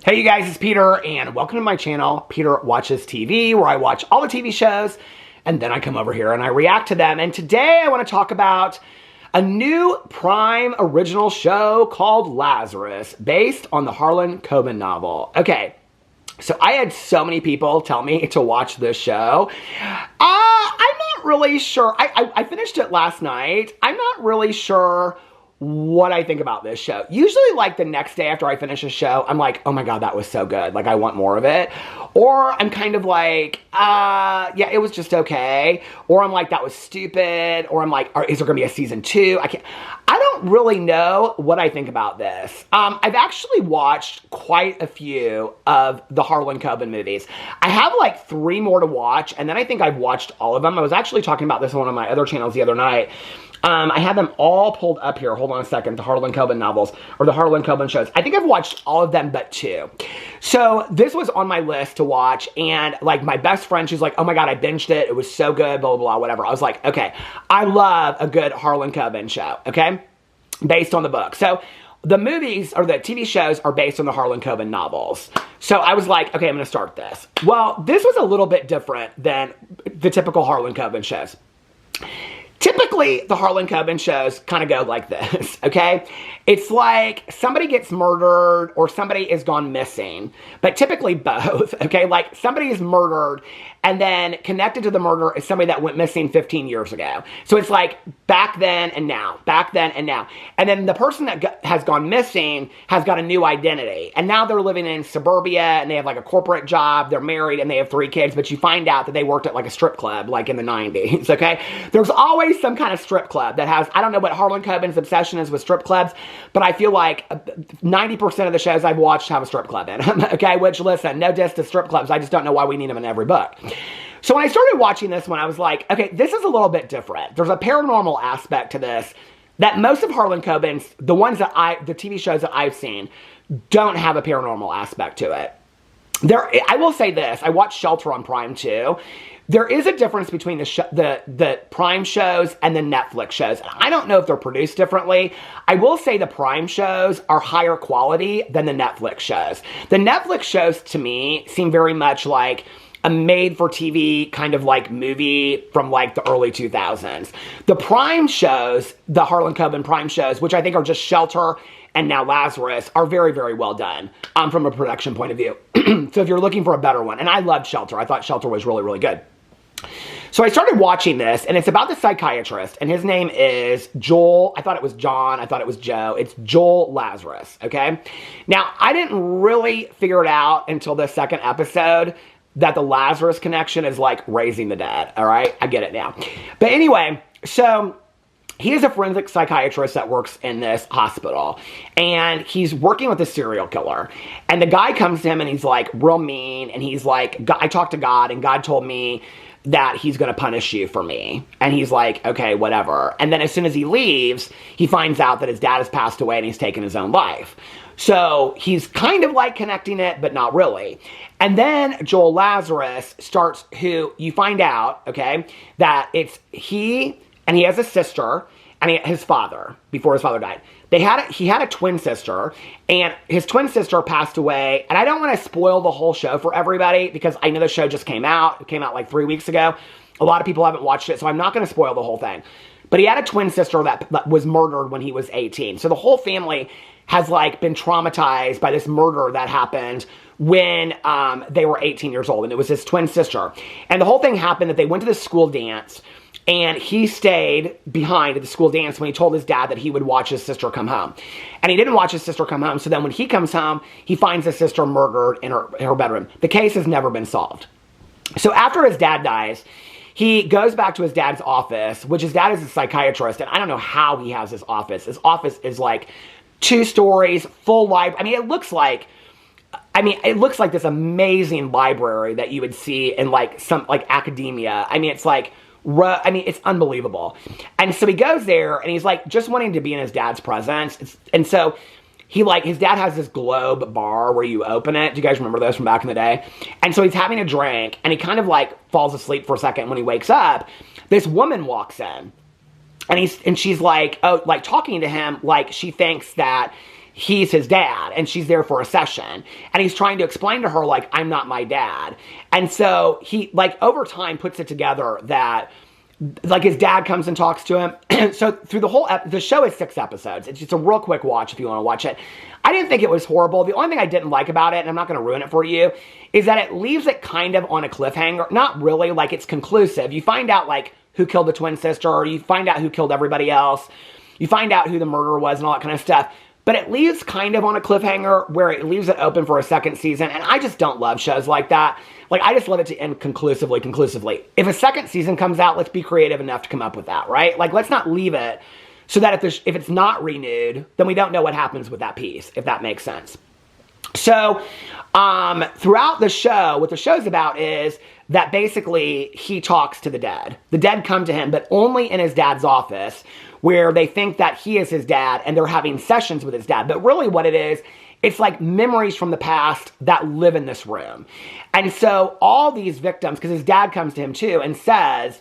Hey you guys, it's Peter, and welcome to my channel, Peter Watches TV, where I watch all the TV shows, and then I come over here and I react to them. And today I want to talk about a new Prime original show called Lazarus, based on the Harlan Coben novel. Okay, so I had so many people tell me to watch this show. I'm not really sure. I finished it last night. I'm not really sure what I think about this show. Usually, like, the next day after I finish a show, I'm like, oh my god, that was so good. Like, I want more of it. Or I'm kind of like, yeah, it was just okay. Or I'm like, that was stupid. Or I'm like, is there gonna be a season 2? I don't really know what I think about this. I've actually watched quite a few of the Harlan Coben movies. I have like 3 more to watch, and then I think I've watched all of them. I was actually talking about this on one of my other channels the other night. I have them all pulled up here. Hold on a second. The Harlan Coben novels, or the Harlan Coben shows. I think I've watched all of them but 2. So this was on my list to watch, and like my best friend, she's like, oh my god, I binged it. It was so good, blah, blah, blah, whatever. I was like, okay, I love a good Harlan Coben show, okay? Based on the book. So the movies, or the TV shows, are based on the Harlan Coben novels. So I was like, okay, I'm going to start this. Well, this was a little bit different than the typical Harlan Coben shows. Typically, the Harlan Coben shows kind of go like this, okay? It's like somebody gets murdered or somebody is gone missing, but typically both, okay? Like somebody is murdered, and then connected to the murder is somebody that went missing 15 years ago. So it's like back then and now, back then and now. And then the person that has gone missing has got a new identity. And now they're living in suburbia, and they have like a corporate job, they're married, and they have 3 kids, but you find out that they worked at like a strip club, like in the 90s, okay? There's always some kind of strip club that has, I don't know what Harlan Coben's obsession is with strip clubs, but I feel like 90% of the shows I've watched have a strip club in them, okay? Which, listen, no diss to strip clubs, I just don't know why we need them in every book. So when I started watching this one, I was like, okay, this is a little bit different. There's a paranormal aspect to this that most of Harlan Coben's, the ones that the TV shows that I've seen, don't have a paranormal aspect to it. I will say this, I watched Shelter on Prime too. There is a difference between the Prime shows and the Netflix shows. I don't know if they're produced differently. I will say the Prime shows are higher quality than the Netflix shows. The Netflix shows, to me, seem very much like a made-for-TV kind of like movie from like the early 2000s. The Prime shows, the Harlan Coben Prime shows, which I think are just Shelter and now Lazarus, are very, very well done from a production point of view. So if you're looking for a better one, and I loved Shelter. I thought Shelter was really, really good. So I started watching this, and it's about the psychiatrist, and his name is Joel. I thought it was John. I thought it was Joe. It's Joel Lazarus, okay? Now, I didn't really figure it out until the 2nd episode that the Lazarus connection is like raising the dead, all right? I get it now. But anyway, so he is a forensic psychiatrist that works in this hospital, and he's working with a serial killer. And the guy comes to him, and he's like real mean, and he's like, I talked to God, and God told me that he's going to punish you for me. And he's like, okay, whatever. And then as soon as he leaves, he finds out that his dad has passed away and he's taken his own life. So he's kind of like connecting it, but not really. And then Joel Lazarus starts, who you find out, okay, that it's he, and he has a sister, and his father, before his father died. He had a twin sister, and his twin sister passed away. And I don't want to spoil the whole show for everybody, because I know the show just came out. It came out like 3 weeks ago. A lot of people haven't watched it, so I'm not going to spoil the whole thing. But he had a twin sister that was murdered when he was 18. So the whole family has like been traumatized by this murder that happened when they were 18 years old. And it was his twin sister. And the whole thing happened that they went to this school dance, and he stayed behind at the school dance when he told his dad that he would watch his sister come home. And he didn't watch his sister come home, so then when he comes home, he finds his sister murdered in her bedroom. The case has never been solved. So after his dad dies, he goes back to his dad's office, which his dad is a psychiatrist, and I don't know how he has his office. His office is like 2 stories, full library. I mean, it looks like this amazing library that you would see in like some like academia. I mean, it's like, it's unbelievable. And so he goes there, and he's like just wanting to be in his dad's presence. And so he like, his dad has this globe bar where you open it. Do you guys remember those from back in the day? And so he's having a drink, and he kind of like falls asleep for a second. When he wakes up, this woman walks in, and she's like, oh, like talking to him, like she thinks that he's his dad and she's there for a session. And he's trying to explain to her, like, I'm not my dad. And so he, like, over time puts it together that, like, his dad comes and talks to him. So through the whole, the show is 6 episodes. It's just a real quick watch if you want to watch it. I didn't think it was horrible. The only thing I didn't like about it, and I'm not going to ruin it for you, is that it leaves it kind of on a cliffhanger. Not really, like, it's conclusive. You find out, like, who killed the twin sister, or you find out who killed everybody else. You find out who the murderer was and all that kind of stuff. But it leaves kind of on a cliffhanger where it leaves it open for a second season. And I just don't love shows like that. Like, I just love it to end conclusively. If a second season comes out, let's be creative enough to come up with that, right? Like, let's not leave it so that if it's not renewed, then we don't know what happens with that piece, if that makes sense. So, throughout the show, what the show's about is that basically he talks to the dead. The dead come to him, but only in his dad's office, where they think that he is his dad and they're having sessions with his dad. But really what it is, it's like memories from the past that live in this room. And so all these victims, because his dad comes to him too and says,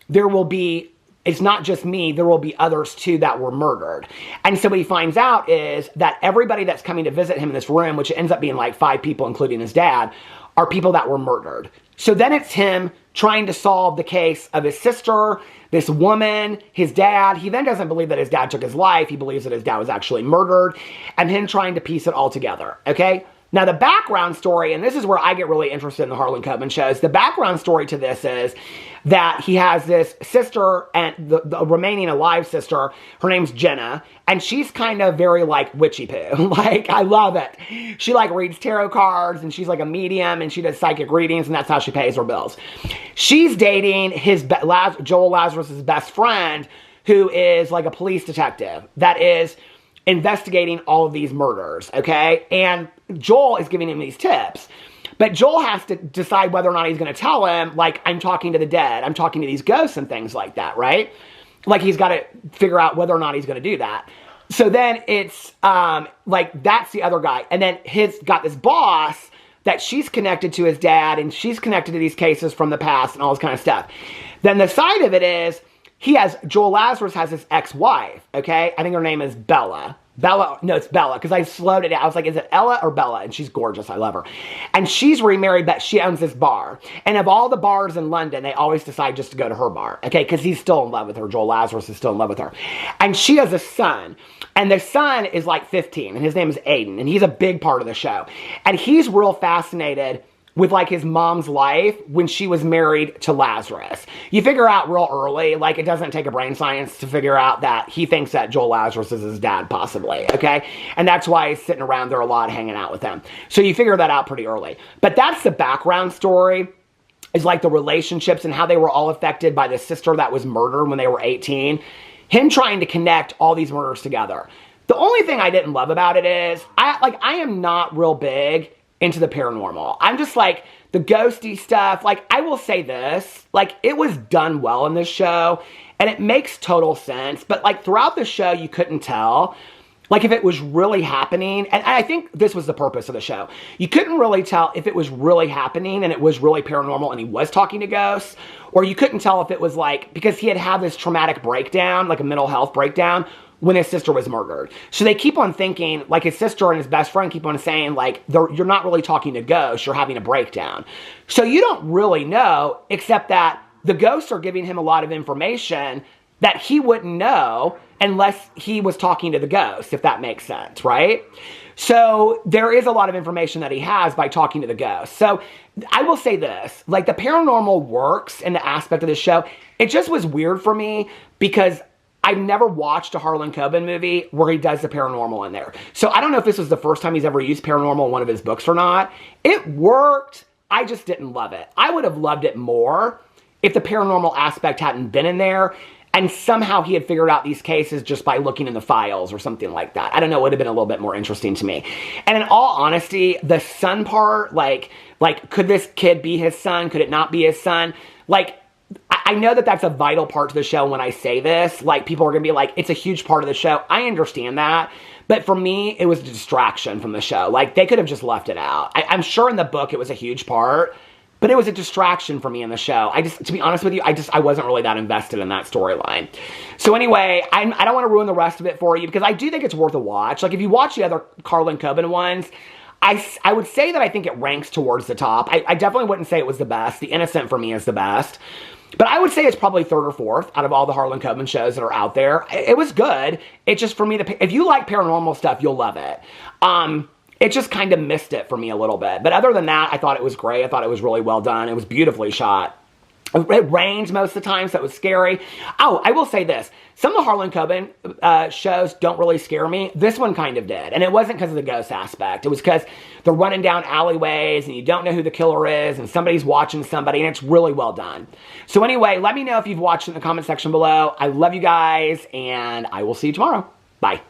it's not just me, there will be others too that were murdered. And so what he finds out is that everybody that's coming to visit him in this room, which ends up being like 5 people, including his dad, are people that were murdered. So then it's him trying to solve the case of his sister, this woman, his dad. He then doesn't believe that his dad took his life. He believes that his dad was actually murdered, and him trying to piece it all together, okay? Now, the background story, and this is where I get really interested in the Harlan Coben shows, the background story to this is that he has this sister, and the remaining alive sister, her name's Jenna, and she's kind of very, like, witchy-poo. Like, I love it. She, like, reads tarot cards, and she's, like, a medium, and she does psychic readings, and that's how she pays her bills. She's dating Joel Lazarus' best friend, who is, like, a police detective that is investigating all of these murders, okay? And Joel is giving him these tips. But Joel has to decide whether or not he's going to tell him, like, I'm talking to the dead, I'm talking to these ghosts and things like that, right? Like, he's got to figure out whether or not he's going to do that. So then it's, like, that's the other guy. And then he's got this boss that she's connected to his dad, and she's connected to these cases from the past and all this kind of stuff. Then the side of it is, Joel Lazarus has his ex-wife, okay? I think her name is Bella. No, it's Bella, because I slowed it down. I was like, is it Ella or Bella? And she's gorgeous. I love her. And she's remarried, but she owns this bar. And of all the bars in London, they always decide just to go to her bar, okay? Because he's still in love with her. Joel Lazarus is still in love with her. And she has a son. And the son is like 15, and his name is Aiden. And he's a big part of the show. And he's real fascinated with, like, his mom's life when she was married to Lazarus. You figure out real early, like, it doesn't take a brain science to figure out that he thinks that Joel Lazarus is his dad, possibly, okay? And that's why he's sitting around there a lot, hanging out with them. So you figure that out pretty early. But that's the background story, is like the relationships and how they were all affected by the sister that was murdered when they were 18. Him trying to connect all these murders together. The only thing I didn't love about it is, I am not real big into the paranormal. I'm just like, the ghosty stuff, like, I will say this, like, it was done well in this show, and it makes total sense, but, like, throughout the show, you couldn't tell, like, if it was really happening, and I think this was the purpose of the show. You couldn't really tell if it was really happening, and it was really paranormal, and he was talking to ghosts, or you couldn't tell if it was, like, because he had had this traumatic breakdown, like a mental health breakdown, when his sister was murdered. So they keep on thinking, like, his sister and his best friend keep on saying, like, you're not really talking to ghosts, you're having a breakdown. So you don't really know, except that the ghosts are giving him a lot of information that he wouldn't know unless he was talking to the ghosts, if that makes sense, right? So there is a lot of information that he has by talking to the ghosts. So I will say this, like, the paranormal works in the aspect of the show. It just was weird for me because I've never watched a Harlan Coben movie where he does the paranormal in there. So I don't know if this was the first time he's ever used paranormal in one of his books or not. It worked. I just didn't love it. I would have loved it more if the paranormal aspect hadn't been in there and somehow he had figured out these cases just by looking in the files or something like that. I don't know, it would have been a little bit more interesting to me. And in all honesty, the son part, like, could this kid be his son? Could it not be his son? Like, I know that that's a vital part to the show when I say this. Like, people are going to be like, it's a huge part of the show. I understand that. But for me, it was a distraction from the show. Like, they could have just left it out. I'm sure in the book it was a huge part, but it was a distraction for me in the show. To be honest with you, I wasn't really that invested in that storyline. So anyway, I don't want to ruin the rest of it for you because I do think it's worth a watch. Like if you watch the other Harlan Coben ones, I would say that I think it ranks towards the top. I definitely wouldn't say it was the best. The Innocent for me is the best. But I would say it's probably third or fourth out of all the Harlan Coben shows that are out there. It was good. It just, for me, if you like paranormal stuff, you'll love it. It just kind of missed it for me a little bit. But other than that, I thought it was great. I thought it was really well done. It was beautifully shot. It rained most of the time, so it was scary. Oh, I will say this. Some of the Harlan Coben shows don't really scare me. This one kind of did. And it wasn't because of the ghost aspect. It was because they're running down alleyways and you don't know who the killer is and somebody's watching somebody, and it's really well done. So anyway, let me know if you've watched it in the comment section below. I love you guys, and I will see you tomorrow. Bye.